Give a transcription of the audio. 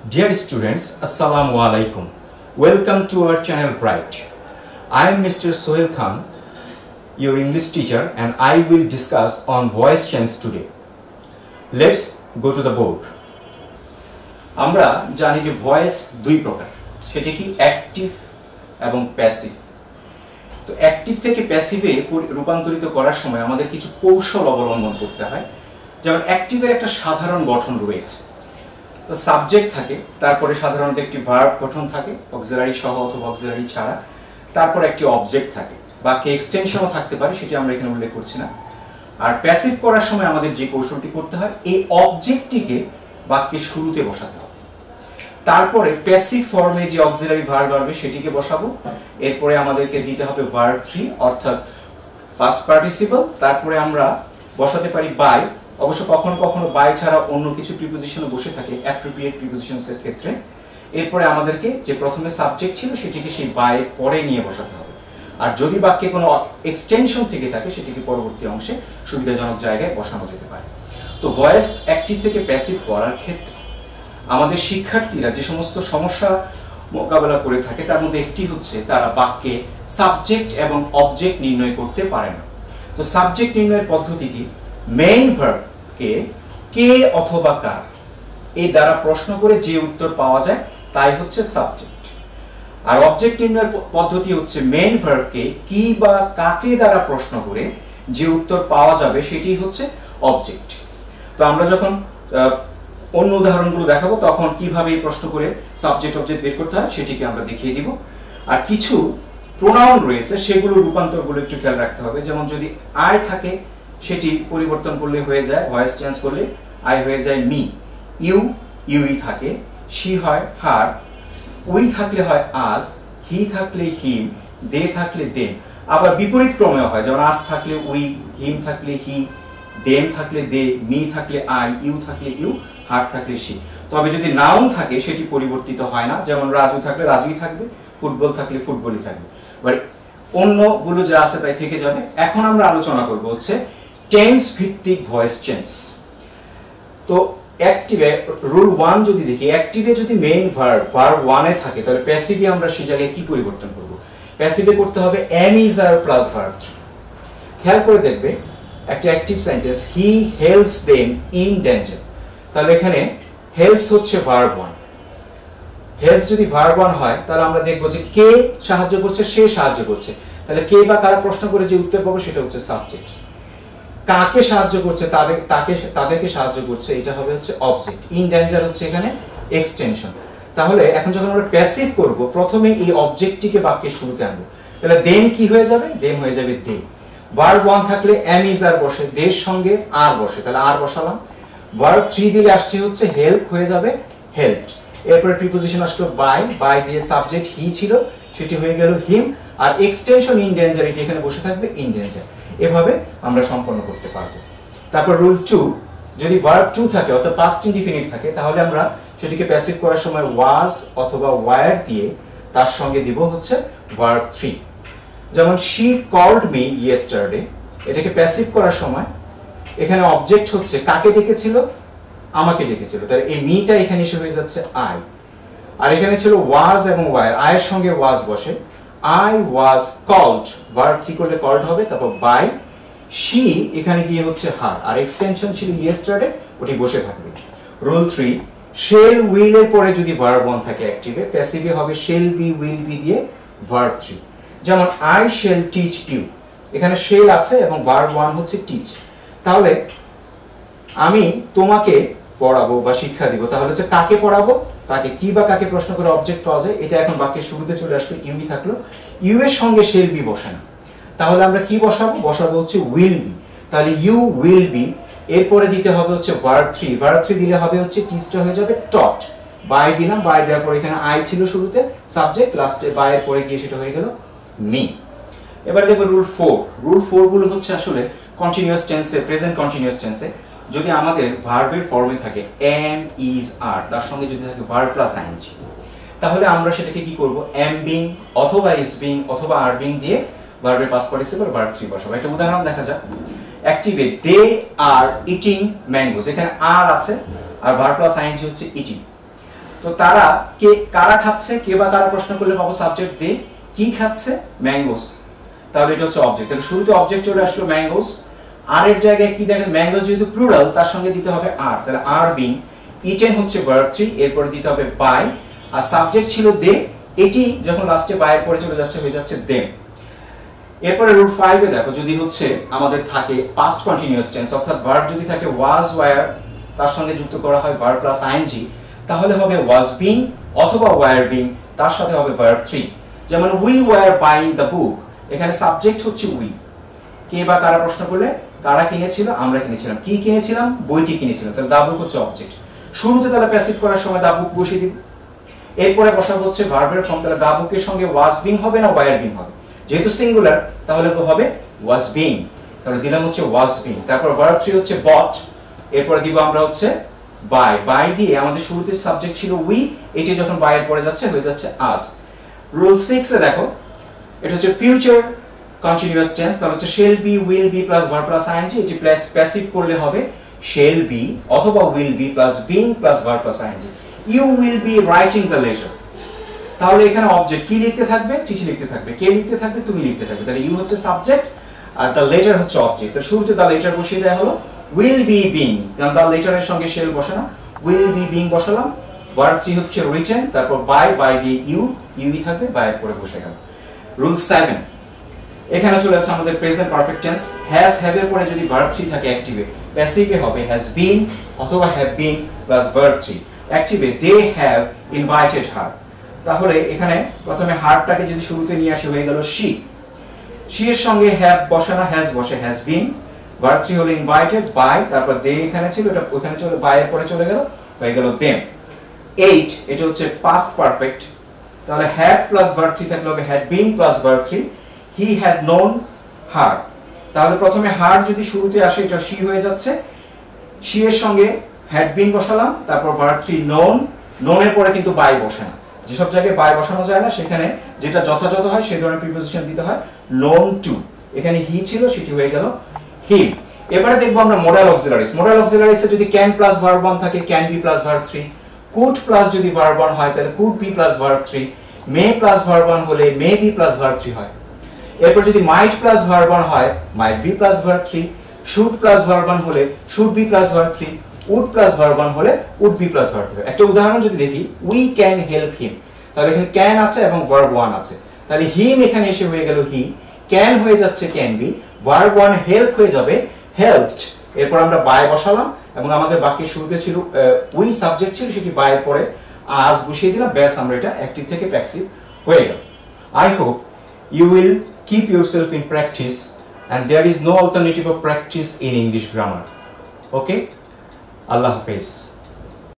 Dear students, Assalamu alaikum. Welcome to our channel Bright. I am Mr. Sohail Khan, your English teacher, and I will discuss on voice change today. Let's go to the board. আমরা জানি যে voice দুই প্রকার, সেটা কি active এবং passive. তো active থেকে প্যাসিভে রূপান্তরিত করার সময় আমাদের কিছু কৌশল অবলম্বন করতে হয়। যেমন অ্যাক্টিভের একটা সাধারণ গঠন রয়েছে, তো সাবজেক্ট থাকে, তারপরে সাধারণত একটি ভার্ব গঠন থাকে অক্সিলারি সহ অথবা অক্সিলারি ছাড়া, তারপর একটি অবজেক্ট থাকে, বাকি এক্সটেনশনও থাকতে পারে, সেটি আমরা এখানে উল্লেখ করছি না। আর প্যাসিভ করার সময় আমাদের যে কৌশলটি করতে হয়, এই অবজেক্টটিকে বাক্যের শুরুতে বসাতে হবে, তারপরে প্যাসিভ ফর্মে যে অক্সিলারি ভার্ব আসবে সেটিকে বসাবো, এরপরে আমাদেরকে দিতে হবে ভার্ব 3 অর্থাৎ পাস্ট পার্টিসিপল, তারপরে আমরা বসাতে পারি বাই। অবশ্য কখনো কখনো বাই ছাড়া অন্য কিছু প্রিপোজিশনও বসে থাকে অ্যাপ্রোপ্রিয়েট প্রিপোজিশনস এর ক্ষেত্রে। এরপরে আমাদেরকে যে প্রথমে সাবজেক্ট ছিল সেটিকে সেই বাই পরে নিয়ে বসাতে হবে, আর যদি বাক্যে কোনো এক্সটেনশন থেকে থাকে সেটিকে পরবর্তী অংশে সুবিধাজনক জায়গায় বসানো যেতে পারে। তো ভয়েস অ্যাক্টিভ থেকে প্যাসিভ করার ক্ষেত্রে আমাদের শিক্ষার্থীরা যে সমস্ত সমস্যা মোকাবেলা করে থাকে তার মধ্যে একটি হচ্ছে তারা বাক্যে সাবজেক্ট এবং অবজেক্ট নির্ণয় করতে পারে না। তো সাবজেক্ট নির্ণয়ের পদ্ধতি কি? মেইন ভার্বকে কে অথবা কার এই দ্বারা প্রশ্ন করে যে উত্তর পাওয়া যায় তাই হচ্ছে সাবজেক্ট। আর অবজেক্ট নির্ণয়ের পদ্ধতি হচ্ছে মেইন ভার্বকে কি বা কাকে দ্বারা প্রশ্ন করে যে উত্তর পাওয়া যাবে সেটি হচ্ছে অবজেক্ট। তো আমরা যখন অন্য উদাহরণগুলো দেখাবো তখন কিভাবে এই প্রশ্ন করে সাবজেক্ট অবজেক্ট বের করতে হয় সেটিকে আমরা দেখিয়ে দিব। আর কিছু প্রোনাউন রয়েছে সেগুলো রূপান্তরগুলো একটু খেয়াল রাখতে হবে। যেমন যদি আই থাকে সেটি পরিবর্তন করলে হয়ে যায়, ভয়েস চেঞ্জ করলে আই হয়ে যায় মি, ইউ ইউই থাকে, শি হয় হার, উই থাকলে হয় আজ, হি থাকলে হিম, দে থাকলে দেম। আবার বিপরীত ক্রমেও হয়, যেমন আজ থাকলে উই, হিম থাকলে হি, দেম থাকলে দে, মি থাকলে আই, ইউ থাকলে ইউ, হার থাকলে সি। তবে যদি নাউন থাকে সেটি পরিবর্তিত হয় না, যেমন রাজু থাকলে রাজুই থাকবে, ফুটবল থাকলে ফুটবলই থাকবে, এবার অন্যগুলো যা আছে তাই থেকে যাবে। এখন আমরা আলোচনা করব হচ্ছে টেন্স ভিত্তিক ভয়েস চেঞ্জ। তো অ্যাক্টিভে রুল 1 যদি দেখি, অ্যাক্টিভে যদি মেইন ভার্ব 1 এ থাকে তাহলে প্যাসিভে আমরা সেই জায়গায় কি পরিবর্তন করব? প্যাসিভে করতে হবে am is are plus verb 3। খেয়াল করে দেখবে একটা active sentence he helps them in danger, তাহলে এখানে হেল্পস হচ্ছে ভার্ব 1। হেল্পস যদি ভার্ব 1 হয় তাহলে আমরা দেখব যে কে সাহায্য করছে, সে সাহায্য করছে, তাহলে কে বা কারা প্রশ্ন করে যে উত্তর পাবো সেটা হচ্ছে সাবজেক্ট। কাকে সাহায্য করছে, তাদেরকে সাহায্য করছে, এটা হবে হচ্ছে অবজেক্ট। ইন ডেঞ্জার হচ্ছে এখানে এক্সটেনশন। তাহলে এখন যখন আমরা প্যাসিভ করব প্রথমে এই অবজেক্টটিকে বাক্যের শুরুতে আনবো, তাহলে দেম কি হয়ে যাবে? দেম হয়ে যাবে দে। ভার্ব 1 থাকলে am is are বসে, দের সঙ্গে আর বসে, তাহলে আর বসালাম। ভার্ব 3 দিলে আসছে হচ্ছে হেল্প হয়ে যাবে হেল্পড। এরপরে প্রিপোজিশন আসলো বাই, বাই দিয়ে সাবজেক্ট হি ছিল সেটি হয়ে গেল হিম, আর এক্সটেনশন ইন ডেঞ্জার এটি এখানে বসে থাকবে ইন ডেঞ্জার। এভাবে আমরা সম্পন্ন করতে পারবো। তারপর রুল 2, যদি ভার্ব 2 থাকে অর্থাৎ পাস্ট ইনডিফিনিট থাকে তাহলে আমরা সেটিকে প্যাসিভ করার সময় ওয়াজ অথবা ওয়ার দিয়ে তার সঙ্গে দিব হচ্ছে ভার্ব 3। যেমন শি কল্ড মি ইয়েস্টারডে, এটাকে প্যাসিভ করার সময় এখানে অবজেক্ট হচ্ছে কাকে ডেকেছিল? আমাকে ডেকেছিল, তাহলে এই মিটা এখানে এসে হয়ে যাচ্ছে আই। আর এখানে ছিল ওয়াজ এবং ওয়ার, আয়ের সঙ্গে ওয়াজ বসে, I was called, verb 3 করলে called হবে, তারপর by, she এখানে গিয়ে হচ্ছে হার, আর এক্সটেনশন ছিল yesterday ওটি বসে থাকবে। রুল 3, shall will এর পরে যদি verb 1 থাকে অ্যাক্টিভে, প্যাসিভে হবে shall be will be দিয়ে verb 3। যেমন I shall teach you, এখানে shall আছে এবং verb 1 হচ্ছে teach। তাহলে আমি তোমাকে পড়াবো বা শিক্ষা দিব, তাহলে হচ্ছে কাকে পড়াবো, তাকে কি বা কাকে প্রশ্ন করে অবজেক্ট পাওয়া যায়, এটা এখন বাক্যের শুরুতে চলে আসলো, ইউই থাকলো, ইউ এর সঙ্গে শেল বি বসে না, তাহলে আমরা কি বসাবো? বসাবো হচ্ছে উইল বি। তাহলে ইউ উইল বি, এরপরে দিতে হবে হচ্ছে ভার্ব 3, ভার্ব 3 দিলে হবে হচ্ছে টিচটা হয়ে যাবে টট, বাই দিলাম, বাই দেওয়ার পর এখানে আই ছিল শুরুতে সাবজেক্ট, লাস্টে বাই এর পরে গিয়ে সেটা হয়ে গেল মি। এবারে দেখো রুল 4, রুল 4 গুলো হচ্ছে আসলে কন্টিনিউয়াস টেন্সে, প্রেজেন্ট কন্টিনিউয়াস টেন্সে যদি আমাদের ভার্বের ফর্মে থাকে am is are, তার সঙ্গে যদি থাকে ভার্ব প্লাস ing, তাহলে আমরা সেটাকে কি করব? am being অথবা is being অথবা are being দিয়ে ভার্বের পাস্ট পার্টিসিপল ভার্ব 3 বসাবো। একটা উদাহরণ দেখা যাক। অ্যাক্টিভে they are eating mangoes, এখানে আর আছে আর ভার্ব প্লাস ing হচ্ছে eating। তো তারা কারা খাচ্ছে, কে বা কারা প্রশ্ন করলে পাবো সাবজেক্ট দে, কি খাচ্ছে, ম্যাঙ্গোস। তাহলে এটা হচ্ছে অবজেক্ট। তাহলে শুরুতে অবজেক্ট চলে আসলো ম্যাঙ্গোস, আর এর জায়গায় কি দেখেন ম্যাঙ্গোস যেহেতু প্লুরাল তার সঙ্গে দিতে হবে আর, তাহলে আর বিং ইটেন হচ্ছে ভার্ব 3, এরপরে দিতে হবে বাই, আর সাবজেক্ট ছিল দে, এটি যখন লাস্টে বাইয়ের পরে চলে যাচ্ছে হয়ে যাচ্ছে দেম। এরপরে রুল 5 এ দেখো যদি হচ্ছে আমাদের থাকে পাস্ট কন্টিনিউয়াস টেন্স, অর্থাৎ ভার্ব যদি থাকে ওয়াজ ওয়্যার তার সঙ্গে যুক্ত করা হয় ভার্ব প্লাস আইএনজি, তাহলে হবে ওয়াজ বিং অথবা ওয়্যার বিং, তার সাথে হবে ভার্ব 3। যেমন we were buying the book, এখানে সাবজেক্ট হচ্ছে উই, কে বা কারা প্রশ্ন করলে কারা কিনেছিল, আমরা কিনেছিলাম, কি কিনেছিলাম, বইটি কিনেছিলাম, তাহলে দা বুক হচ্ছে অবজেক্ট। শুরুতে তাহলে প্যাসিভ করার সময় দা বুক বসিয়ে দিব, এরপরে বসাবো হচ্ছে ভার্বের ফর্ম, তাহলে দা বুকের সঙ্গে ওয়াজ বিং হবে না ওয়্যার বিং হবে, যেহেতু সিঙ্গুলার তাহলে হবে ওয়াজ বিং, তাহলে দিলাম হচ্ছে ওয়াজ বিং। তারপর ভার্ব 3 হচ্ছে বট, এরপরে দিব আমরা হচ্ছে বাই, বাই দিয়ে আমাদের শুরুতে সাবজেক্ট ছিল উই, এটি যখন বাইয়ের পরে যাচ্ছে হয়ে যাচ্ছে আস। রুল 6 এ দেখো এটা হচ্ছে ফিউচার কন্টিনিউয়াস টেন্স, তাহলে হচ্ছে shall be will be plus verb plus ING, এটি প্লাস প্যাসিভ করলে হবে শেল বি অথবা will be plus being plus verb plus ING. You will be writing the letter, তাহলে এখানে অবজেক্ট কি লিখতে থাকবে, চিঠি লিখতে থাকবে, কে লিখতে থাকবে, তুমি লিখতে থাকবে, তাহলে ইউ হচ্ছে সাবজেক্ট আর দ্য লেটার হচ্ছে অবজেক্ট। তো শুরুতে দ্য লেটার বসিয়ে দেওয়া হলো উইল বি বিং, কারণ দ্য লেটারের সঙ্গে শেল বসে না, উইল বি বিং বসালাম, ভার্ব 3 হচ্ছে রিটেন, তারপর বাই দিয়ে ইউই থাকবে, বাইয়ের পরে বসে গেল। রুল 7 এখানে চলে আসছে আমাদের present perfect tense, has have এর পরে যদি ভার্ব 3 থাকে অ্যাক্টিভে, প্যাসিভে হবে হ্যাজ বিন অথবা হ্যাভ বিন প্লাস ভার্ব 3, অ্যাক্টিভে দে হ্যাভ ইনভাইটেড হার, তাহলে এখানে প্রথমে হারটাকে যদি শুরুতে নিয়ে আসে হয়ে গেল শি, শি এর সঙ্গে হ্যাভ বসে না, হ্যাজ বসে, হ্যাজ বিন, ভার্ব 3 হলো ইনভাইটেড বাই, তারপর দে এখানে ছিল এটা ওখানে চলে বাইয়ের পরে চলে গেল হয়ে গেল দেম। 8 এটা হচ্ছে পাস্ট পারফেক্ট, তাহলে হ্যাড প্লাস ভার্ব 3 থাকলে হবে had been plus verb 3, he had known her, তাহলে প্রথমে হার যদি শুরুতে আসে এটা শি হয়ে যাচ্ছে, শি এর সঙ্গে হ্যাড বিন বসালাম, তারপর ভার্ব 3 নোন, নোনের পরে কিন্তু বাই বসে না, যেসব জায়গায় বাই বসানো যায় না সেখানে যেটা যথাযথ হয় সেই ধরনের প্রিপোজিশন দিতে হয়, নোন টু, এখানে হি ছিল সেটি হয়ে গেল হি। এবারে দেখবো আমরা মডাল অক্সিলারিজ, মডাল অক্সিলারিজে যদি ক্যান প্লাস ভার্ব 1 থাকে can be plus verb 3, could plus যদি ভার্ব 1 হয় তাহলে could be plus verb 3, may plus verb 1 হলে মে বি প্লাস ভার্ব 3 হয়। এরপর যদি মাইট প্লাস ভার্ব 1 হয় might be plus verb 3, should plus verb 1 হলে should be plus verb 3, would plus verb 1 হলে উড বি প্লাস ভার্ব 3। একটা উদাহরণ যদি দেখি, উই ক্যান হেল্প হিম, তাহলে এখানে ক্যান আছে এবং ভার্ব 1 আছে, তাহলে হিম এখানে এসে হয়ে গেল হি, ক্যান হয়ে যাচ্ছে ক্যান বি, ভার্ব 1 হেল্প হয়ে যাবে হেল্পড, এরপর আমরা বাই বসালাম এবং আমাদের বাক্যের শুরুতে ছিল উই সাবজেক্ট ছিল সেটি বাইয়ের পরে আজ বসিয়ে দিলাম, ব্যাস আমরা এটা অ্যাক্টিভ থেকে প্যাসিভ হয়ে গেল। I hope you will keep yourself in practice, and there is no alternative of practice in English grammar. Okay? Allah Hafiz.